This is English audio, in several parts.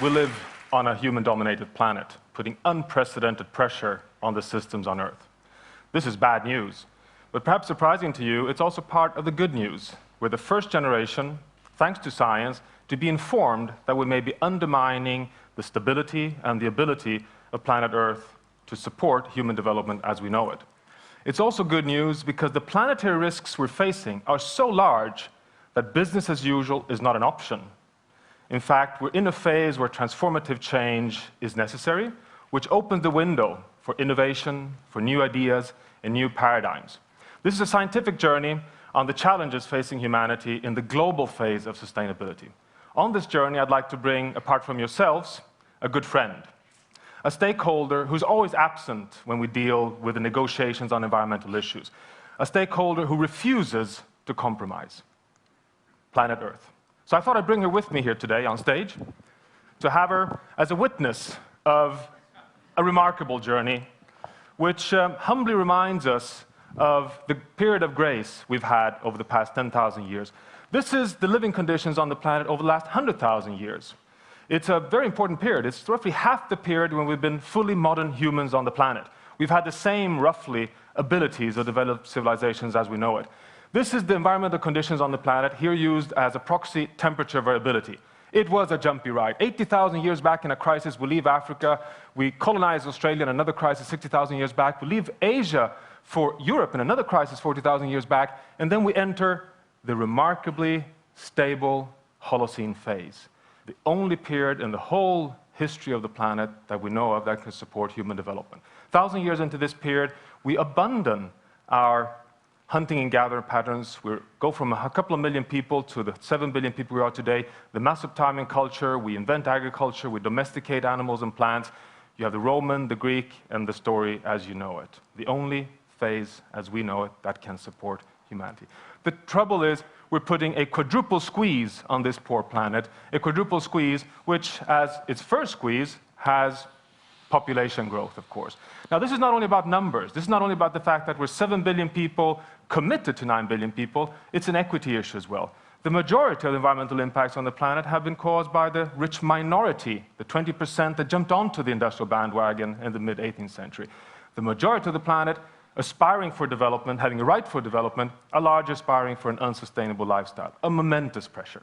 We live on a human-dominated planet, putting unprecedented pressure on the systems on Earth. This is bad news, but perhaps surprising to you, it's also part of the good news. We're the first generation, thanks to science, to be informed that we may be undermining the stability and the ability of planet Earth to support human development as we know it. It's also good news because the planetary risks we're facing are so large that business as usual is not an option. In fact, we're in a phase where transformative change is necessary, which opens the window for innovation, for new ideas, and new paradigms. This is a scientific journey on the challenges facing humanity in the global phase of sustainability. On this journey, I'd like to bring, apart from yourselves, a good friend, a stakeholder who's always absent when we deal with the negotiations on environmental issues, a stakeholder who refuses to compromise: planet Earth. So I thought I'd bring her with me here today on stage to have her as a witness of a remarkable journey, which humbly reminds us of the period of grace we've had over the past 10,000 years. This is the living conditions on the planet over the last 100,000 years. It's a very important period. It's roughly half the period when we've been fully modern humans on the planet. We've had the same, roughly, abilities of developed civilizations as we know it. This is the environmental conditions on the planet, here used as a proxy temperature variability. It was a jumpy ride. 80,000 years back in a crisis, we leave Africa, we colonize Australia in another crisis 60,000 years back, we leave Asia for Europe in another crisis 40,000 years back, and then we enter the remarkably stable Holocene phase, the only period in the whole history of the planet that we know of that can support human development. 1,000 years into this period, we abandon our hunting and gathering patterns. We go from a couple of million people to the 7 billion people we are today. The massive timing culture, we invent agriculture, we domesticate animals and plants. You have the Roman, the Greek, and the story as you know it. The only phase as we know it that can support humanity. The trouble is, we're putting a quadruple squeeze on this poor planet, a quadruple squeeze which, as its first squeeze, has population growth, of course. Now, this is not only about numbers. This is not only about the fact that we're 7 billion people committed to 9 billion people. It's an equity issue as well. The majority of the environmental impacts on the planet have been caused by the rich minority, the 20% that jumped onto the industrial bandwagon in the mid-18th century. The majority of the planet aspiring for development, having a right for development, are largely aspiring for an unsustainable lifestyle, a momentous pressure.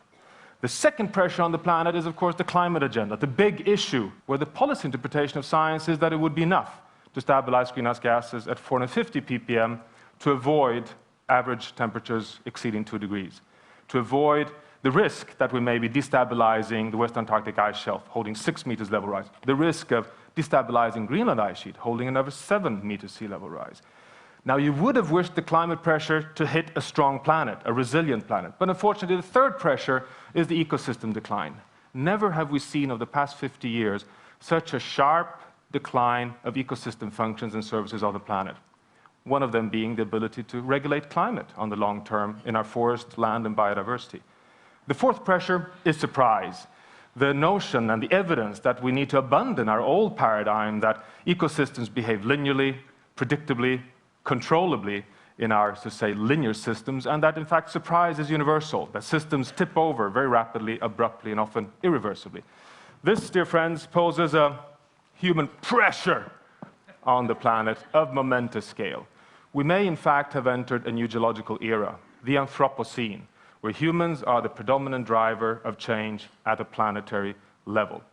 The second pressure on the planet is, of course, the climate agenda, the big issue, where the policy interpretation of science is that it would be enough to stabilize greenhouse gases at 450 ppm to avoid average temperatures exceeding 2 degrees, to avoid the risk that we may be destabilizing the West Antarctic ice shelf, holding 6 meters level rise, the risk of destabilizing Greenland ice sheet, holding another 7 meters sea level rise. Now, you would have wished the climate pressure to hit a strong planet, a resilient planet. But unfortunately, the third pressure is the ecosystem decline. Never have we seen, over the past 50 years, such a sharp decline of ecosystem functions and services on the planet. One of them being the ability to regulate climate on the long term in our forest, land, and biodiversity. The fourth pressure is surprise. The notion and the evidence that we need to abandon our old paradigm that ecosystems behave linearly, predictably, controllably in our, so to say, linear systems, and that, in fact, surprise is universal, that systems tip over very rapidly, abruptly, and often irreversibly. This, dear friends, poses a human pressure on the planet of momentous scale. We may, in fact, have entered a new geological era, the Anthropocene, where humans are the predominant driver of change at a planetary level.